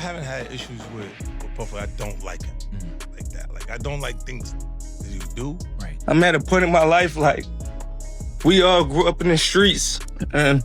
haven't had issues with Puffy. I don't like him like that. Like, I don't like things that you do. Right. I'm at a point in my life, like, we all grew up in the streets, and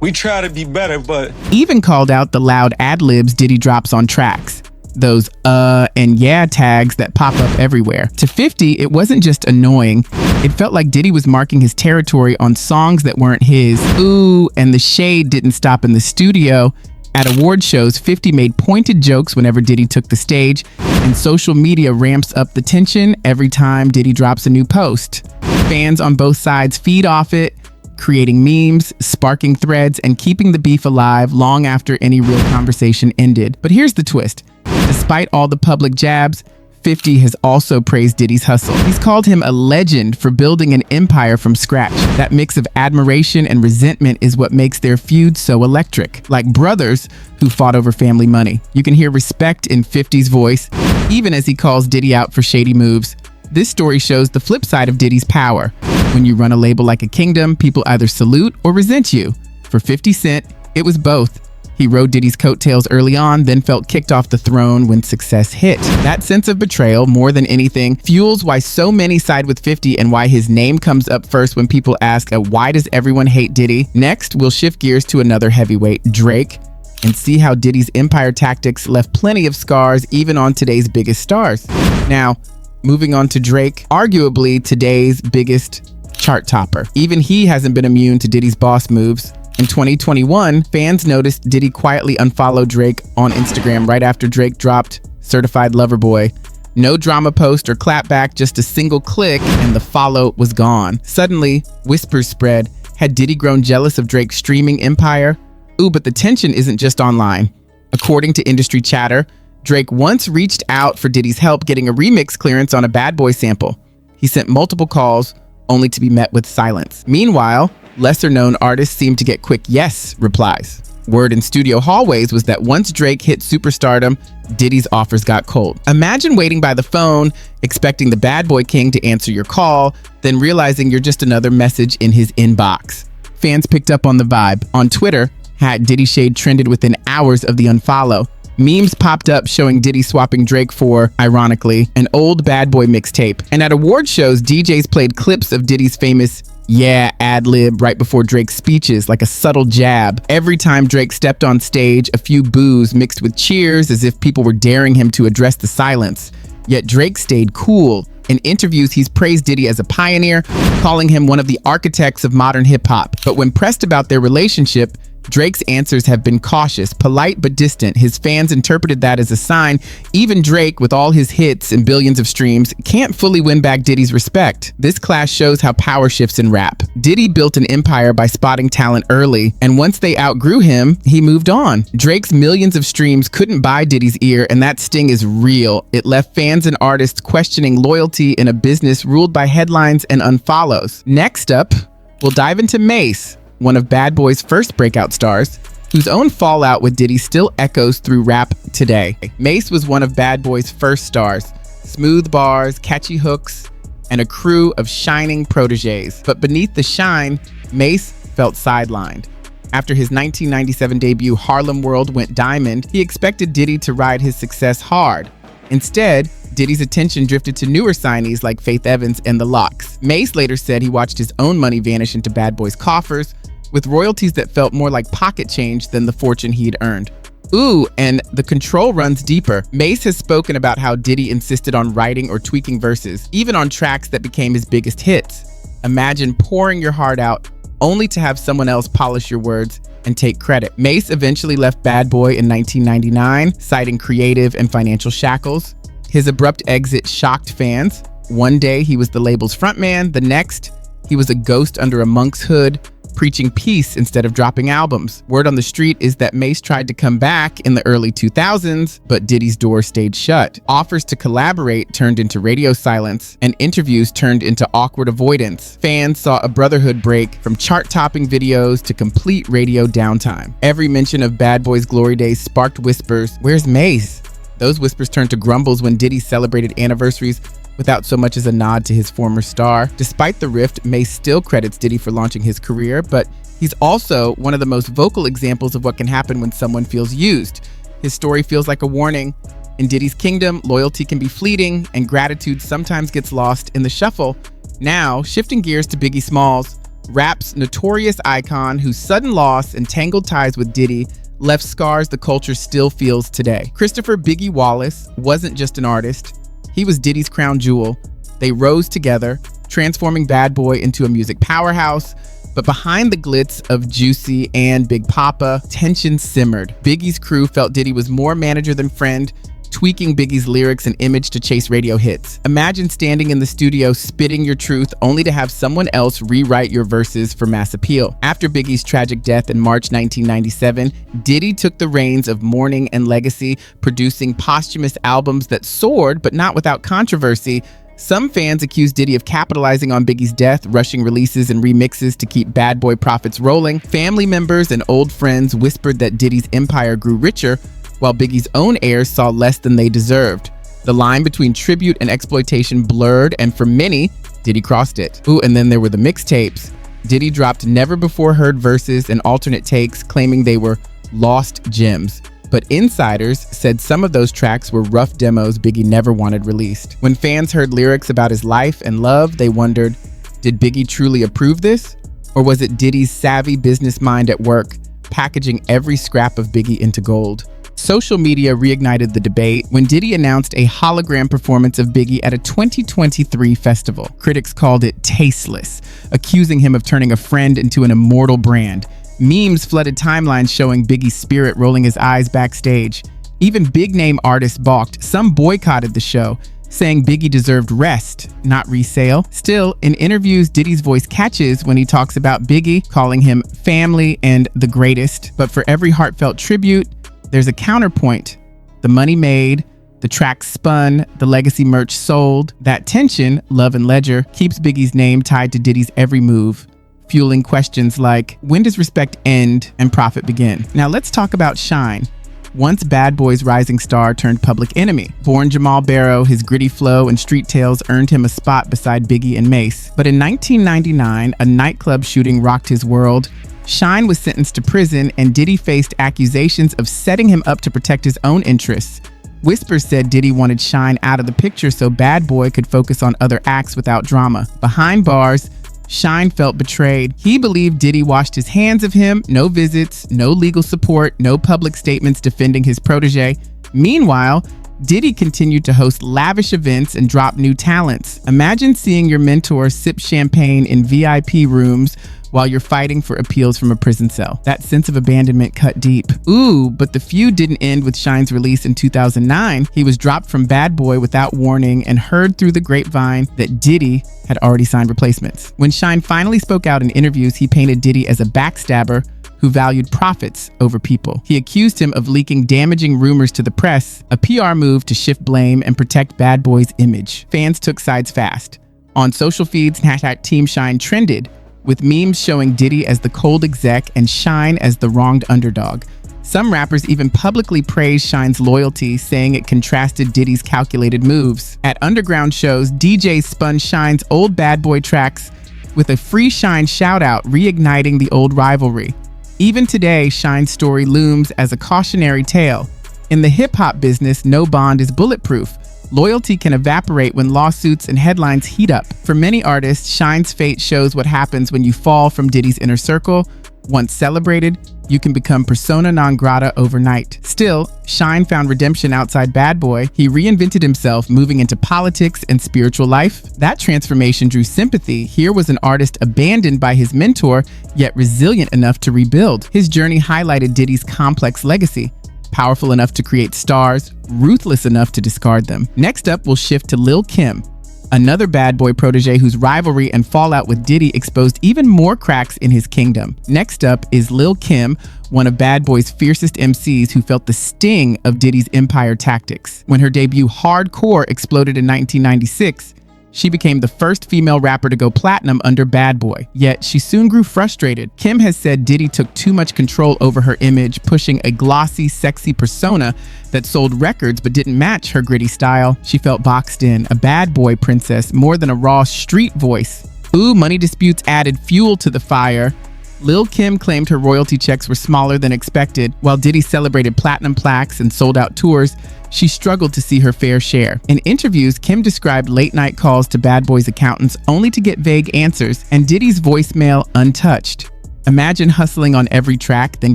we try to be better, but... Even called out the loud ad-libs Diddy drops on tracks. Those and yeah tags that pop up everywhere. To 50, it wasn't just annoying. It felt like Diddy was marking his territory on songs that weren't his. Ooh, and the shade didn't stop in the studio. At award shows, 50 made pointed jokes whenever Diddy took the stage, and social media ramps up the tension every time Diddy drops a new post. Fans on both sides feed off it, creating memes, sparking threads, and keeping the beef alive long after any real conversation ended. But here's the twist. Despite all the public jabs, 50 has also praised Diddy's hustle. He's called him a legend for building an empire from scratch. That mix of admiration and resentment is what makes their feud so electric. Like brothers who fought over family money. You can hear respect in 50's voice, even as he calls Diddy out for shady moves. This story shows the flip side of Diddy's power. When you run a label like a kingdom, people either salute or resent you. For 50 Cent, it was both. He rode Diddy's coattails early on, then felt kicked off the throne when success hit. That sense of betrayal, more than anything, fuels why so many side with 50 and why his name comes up first when people ask, why does everyone hate Diddy? Next, we'll shift gears to another heavyweight, Drake, and see how Diddy's empire tactics left plenty of scars even on today's biggest stars. Now, moving on to Drake, arguably today's biggest chart topper. Even he hasn't been immune to Diddy's boss moves. In 2021, fans noticed Diddy quietly unfollowed Drake on Instagram right after Drake dropped Certified Lover Boy. No drama post or clapback, just a single click, and the follow was gone. Suddenly, whispers spread. Had Diddy grown jealous of Drake's streaming empire? Ooh, but the tension isn't just online. According to industry chatter, Drake once reached out for Diddy's help getting a remix clearance on a Bad Boy sample. He sent multiple calls, only to be met with silence. Meanwhile, lesser-known artists seem to get quick yes replies. Word in studio hallways was that once Drake hit superstardom, Diddy's offers got cold. Imagine waiting by the phone, expecting the Bad Boy King to answer your call, then realizing you're just another message in his inbox. Fans picked up on the vibe. On Twitter, #Diddy Shade trended within hours of the unfollow. Memes popped up showing Diddy swapping Drake for, ironically, an old Bad Boy mixtape. And at award shows, DJs played clips of Diddy's famous yeah ad-lib right before Drake's speeches, like a subtle jab. Every time Drake stepped on stage, a few boos mixed with cheers as if people were daring him to address the silence. Yet Drake stayed cool. In interviews, he's praised Diddy as a pioneer, calling him one of the architects of modern hip-hop. But when pressed about their relationship, Drake's answers have been cautious, polite but distant. His fans interpreted that as a sign even Drake, with all his hits and billions of streams, can't fully win back Diddy's respect. This clash shows how power shifts in rap. Diddy built an empire by spotting talent early, and once they outgrew him, he moved on. Drake's millions of streams couldn't buy Diddy's ear, and that sting is real. It left fans and artists questioning loyalty in a business ruled by headlines and unfollows. Next up, we'll dive into Mace, one of Bad Boy's first breakout stars, whose own fallout with Diddy still echoes through rap today. Mace was one of Bad Boy's first stars. Smooth bars, catchy hooks, and a crew of shining proteges. But beneath the shine, Mace felt sidelined. After his 1997 debut Harlem World went diamond, he expected Diddy to ride his success hard. Instead, Diddy's attention drifted to newer signees like Faith Evans and The Lox. Mace later said he watched his own money vanish into Bad Boy's coffers, with royalties that felt more like pocket change than the fortune he'd earned. Ooh, and the control runs deeper. Mace has spoken about how Diddy insisted on writing or tweaking verses, even on tracks that became his biggest hits. Imagine pouring your heart out only to have someone else polish your words and take credit. Mace eventually left Bad Boy in 1999, citing creative and financial shackles. His abrupt exit shocked fans. One day he was the label's frontman, the next he was a ghost under a monk's hood, preaching peace instead of dropping albums. Word on the street is that Mace tried to come back in the early 2000s, but Diddy's door stayed shut. Offers to collaborate turned into radio silence, and interviews turned into awkward avoidance. Fans saw a brotherhood break, from chart-topping videos to complete radio downtime. Every mention of Bad Boy's glory days sparked whispers, "Where's Mace?" Those whispers turned to grumbles when Diddy celebrated anniversaries without so much as a nod to his former star. Despite the rift, Mace still credits Diddy for launching his career, but he's also one of the most vocal examples of what can happen when someone feels used. His story feels like a warning. In Diddy's kingdom, loyalty can be fleeting, and gratitude sometimes gets lost in the shuffle. Now, shifting gears to Biggie Smalls, rap's notorious icon whose sudden loss and tangled ties with Diddy left scars the culture still feels today. Christopher Biggie Wallace wasn't just an artist. He was Diddy's crown jewel. They rose together, transforming Bad Boy into a music powerhouse. But behind the glitz of Juicy and Big Papa, tension simmered. Biggie's crew felt Diddy was more manager than friend, tweaking Biggie's lyrics and image to chase radio hits. Imagine standing in the studio spitting your truth only to have someone else rewrite your verses for mass appeal. After Biggie's tragic death in March 1997, Diddy took the reins of mourning and legacy, producing posthumous albums that soared, but not without controversy. Some fans accused Diddy of capitalizing on Biggie's death, rushing releases and remixes to keep Bad Boy profits rolling. Family members and old friends whispered that Diddy's empire grew richer, while Biggie's own heirs saw less than they deserved. The line between tribute and exploitation blurred, and for many, Diddy crossed it. Ooh, and then there were the mixtapes. Diddy dropped never-before-heard verses and alternate takes, claiming they were lost gems. But insiders said some of those tracks were rough demos Biggie never wanted released. When fans heard lyrics about his life and love, they wondered, did Biggie truly approve this? Or was it Diddy's savvy business mind at work, packaging every scrap of Biggie into gold? Social media reignited the debate when Diddy announced a hologram performance of Biggie at a 2023 festival. Critics called it tasteless, accusing him of turning a friend into an immortal brand. Memes flooded timelines showing Biggie's spirit rolling his eyes backstage. Even big-name artists balked. Some boycotted the show, saying Biggie deserved rest, not resale. Still, in interviews, Diddy's voice catches when he talks about Biggie, calling him family and the greatest. But for every heartfelt tribute, there's a counterpoint. The money made, the tracks spun, the legacy merch sold. That tension, love and ledger, keeps Biggie's name tied to Diddy's every move, fueling questions like, when does respect end and profit begin? Now let's talk about Shine. Once Bad Boy's rising star turned public enemy. Born Jamal Barrow, his gritty flow and street tales earned him a spot beside Biggie and Mace. But in 1999, a nightclub shooting rocked his world. Shine was sentenced to prison, and Diddy faced accusations of setting him up to protect his own interests. Whispers said Diddy wanted Shine out of the picture so Bad Boy could focus on other acts without drama. Behind bars, Shine felt betrayed. He believed Diddy washed his hands of him, no visits, no legal support, no public statements defending his protege. Meanwhile, Diddy continued to host lavish events and drop new talents. Imagine seeing your mentor sip champagne in VIP rooms while you're fighting for appeals from a prison cell. That sense of abandonment cut deep. Ooh, but the feud didn't end with Shine's release in 2009. He was dropped from Bad Boy without warning and heard through the grapevine that Diddy had already signed replacements. When Shine finally spoke out in interviews, he painted Diddy as a backstabber who valued profits over people. He accused him of leaking damaging rumors to the press, a PR move to shift blame and protect Bad Boy's image. Fans took sides fast. On social feeds, #Team Shine trended, with memes showing Diddy as the cold exec and Shine as the wronged underdog. Some rappers even publicly praised Shine's loyalty, saying it contrasted Diddy's calculated moves. At underground shows, DJs spun Shine's old Bad Boy tracks with a free Shine shout-out, reigniting the old rivalry. Even today, Shine's story looms as a cautionary tale. In the hip-hop business, no bond is bulletproof. Loyalty can evaporate when lawsuits and headlines heat up. For many artists, Shine's fate shows what happens when you fall from Diddy's inner circle. Once celebrated, you can become persona non grata overnight. Still, Shine found redemption outside Bad Boy. He reinvented himself, moving into politics and spiritual life. That transformation drew sympathy. Here was an artist abandoned by his mentor, yet resilient enough to rebuild. His journey highlighted Diddy's complex legacy. Powerful enough to create stars, ruthless enough to discard them. Next up, we'll shift to Lil Kim, another Bad Boy protege whose rivalry and fallout with Diddy exposed even more cracks in his kingdom. Next up is Lil Kim, one of Bad Boy's fiercest MCs who felt the sting of Diddy's empire tactics. When her debut Hardcore exploded in 1996, she became the first female rapper to go platinum under Bad Boy. Yet she soon grew frustrated. Kim has said Diddy took too much control over her image, pushing a glossy, sexy persona that sold records but didn't match her gritty style. She felt boxed in, a Bad Boy princess more than a raw street voice. Ooh, money disputes added fuel to the fire. Lil' Kim claimed her royalty checks were smaller than expected. While Diddy celebrated platinum plaques and sold-out tours, she struggled to see her fair share. In interviews, Kim described late-night calls to Bad Boy's accountants only to get vague answers, and Diddy's voicemail untouched. Imagine hustling on every track, then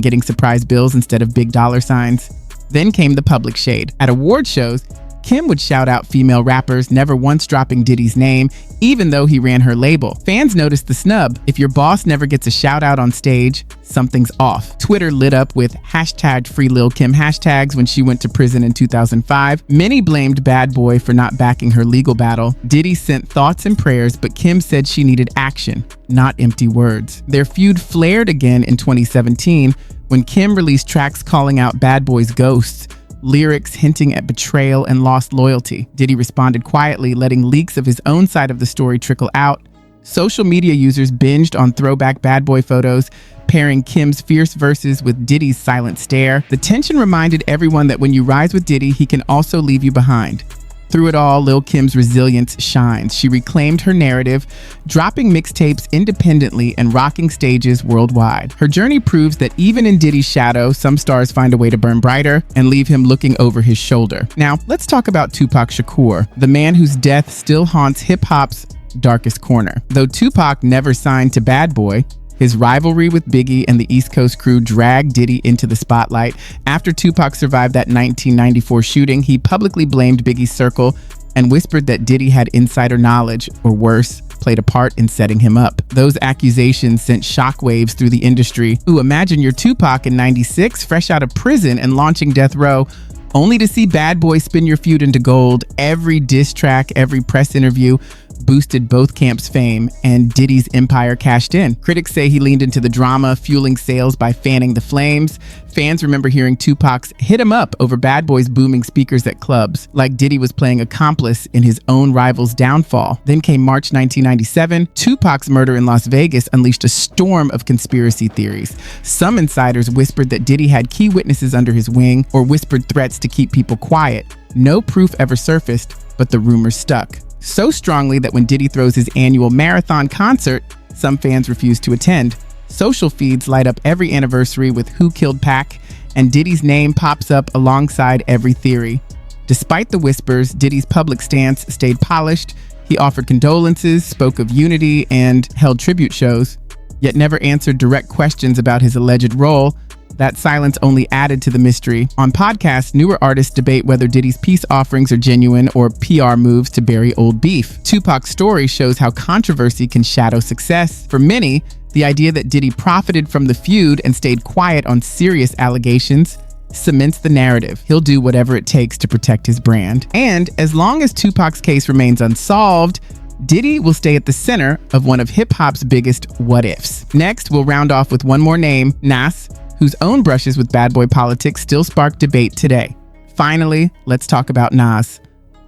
getting surprise bills instead of big dollar signs. Then came the public shade. At award shows, Kim would shout out female rappers, never once dropping Diddy's name, even though he ran her label. Fans noticed the snub. If your boss never gets a shout out on stage, something's off. Twitter lit up with #FreeLilKim hashtags when she went to prison in 2005. Many blamed Bad Boy for not backing her legal battle. Diddy sent thoughts and prayers, but Kim said she needed action, not empty words. Their feud flared again in 2017 when Kim released tracks calling out Bad Boy's ghosts, lyrics hinting at betrayal and lost loyalty. Diddy responded quietly, letting leaks of his own side of the story trickle out. Social media users binged on throwback Bad Boy photos, pairing Kim's fierce verses with Diddy's silent stare. The tension reminded everyone that when you rise with Diddy, he can also leave you behind. Through it all, Lil' Kim's resilience shines. She reclaimed her narrative, dropping mixtapes independently and rocking stages worldwide. Her journey proves that even in Diddy's shadow, some stars find a way to burn brighter and leave him looking over his shoulder. Now, let's talk about Tupac Shakur, the man whose death still haunts hip-hop's darkest corner. Though Tupac never signed to Bad Boy, his rivalry with Biggie and the East Coast crew dragged Diddy into the spotlight. After Tupac survived that 1994 shooting, he publicly blamed Biggie's circle and whispered that Diddy had insider knowledge, or worse, played a part in setting him up. Those accusations sent shockwaves through the industry. Ooh, imagine you're Tupac in '96, fresh out of prison and launching Death Row, only to see Bad Boy spin your feud into gold. Every diss track, every press interview boosted both camps' fame, and Diddy's empire cashed in. Critics say he leaned into the drama, fueling sales by fanning the flames. Fans remember hearing Tupac's "Hit 'em Up" over Bad Boy's booming speakers at clubs, like Diddy was playing accomplice in his own rival's downfall. Then came March 1997. Tupac's murder in Las Vegas unleashed a storm of conspiracy theories. Some insiders whispered that Diddy had key witnesses under his wing, or whispered threats to keep people quiet. No proof ever surfaced, but the rumors stuck. So strongly that when Diddy throws his annual marathon concert, some fans refuse to attend. Social feeds light up every anniversary with "Who Killed Pac," and Diddy's name pops up alongside every theory. Despite the whispers, Diddy's public stance stayed polished. He offered condolences, spoke of unity, and held tribute shows, yet never answered direct questions about his alleged role. That silence only added to the mystery. On podcasts, newer artists debate whether Diddy's peace offerings are genuine or PR moves to bury old beef. Tupac's story shows how controversy can shadow success. For many, the idea that Diddy profited from the feud and stayed quiet on serious allegations cements the narrative. He'll do whatever it takes to protect his brand. And as long as Tupac's case remains unsolved, Diddy will stay at the center of one of hip-hop's biggest what-ifs. Next, we'll round off with one more name, Nas, whose own brushes with Bad Boy politics still spark debate today. Finally, let's talk about Nas.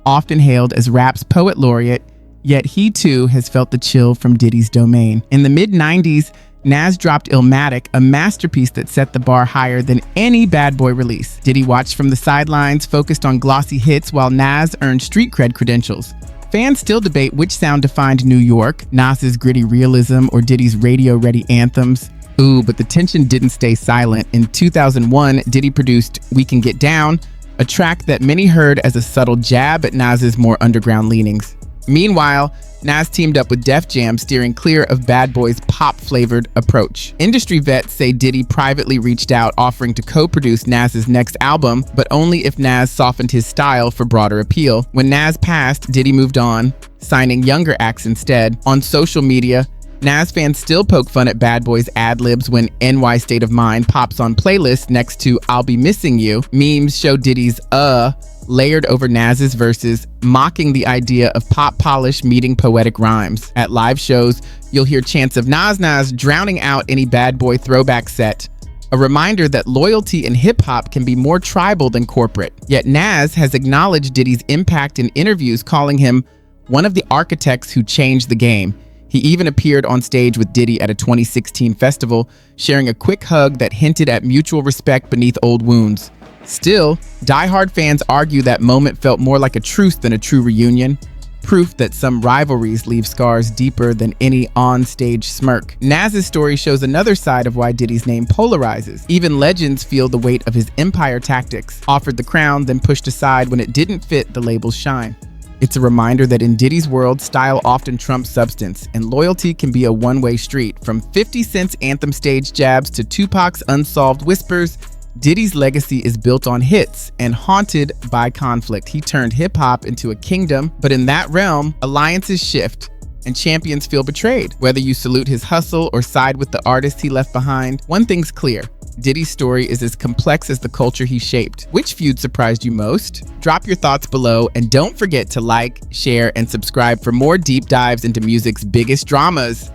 Often hailed as rap's poet laureate, yet he too has felt the chill from Diddy's domain. In the mid-90s, Nas dropped Illmatic, a masterpiece that set the bar higher than any Bad Boy release. Diddy watched from the sidelines, focused on glossy hits, while Nas earned street cred credentials. Fans still debate which sound defined New York, Nas's gritty realism or Diddy's radio-ready anthems. Ooh, but the tension didn't stay silent. In 2001, Diddy produced "We Can Get Down," a track that many heard as a subtle jab at Nas's more underground leanings. Meanwhile, Nas teamed up with Def Jam, steering clear of Bad Boy's pop-flavored approach. Industry vets say Diddy privately reached out, offering to co-produce Nas's next album, but only if Nas softened his style for broader appeal. When Nas passed, Diddy moved on, signing younger acts instead. On social media, Nas fans still poke fun at Bad Boy's ad-libs when "NY State of Mind" pops on playlists next to "I'll Be Missing You." Memes show Diddy's layered over Nas's verses, mocking the idea of pop polish meeting poetic rhymes. At live shows, you'll hear chants of Nas drowning out any Bad Boy throwback set. A reminder that loyalty in hip-hop can be more tribal than corporate. Yet Nas has acknowledged Diddy's impact in interviews, calling him one of the architects who changed the game. He even appeared on stage with Diddy at a 2016 festival, sharing a quick hug that hinted at mutual respect beneath old wounds. Still, diehard fans argue that moment felt more like a truce than a true reunion. proof that some rivalries leave scars deeper than any on-stage smirk. Nas's story shows another side of why Diddy's name polarizes. Even legends feel the weight of his empire tactics, offered the crown, then pushed aside when it didn't fit the label's shine. It's a reminder that in Diddy's world, style often trumps substance, and loyalty can be a one-way street. From 50 Cent's anthem stage jabs to Tupac's unsolved whispers, Diddy's legacy is built on hits and haunted by conflict. He turned hip-hop into a kingdom, but in that realm, alliances shift and champions feel betrayed. Whether you salute his hustle or side with the artist he left behind, one thing's clear. Diddy's story is as complex as the culture he shaped. Which feud surprised you most? Drop your thoughts below, and don't forget to like, share, and subscribe for more deep dives into music's biggest dramas.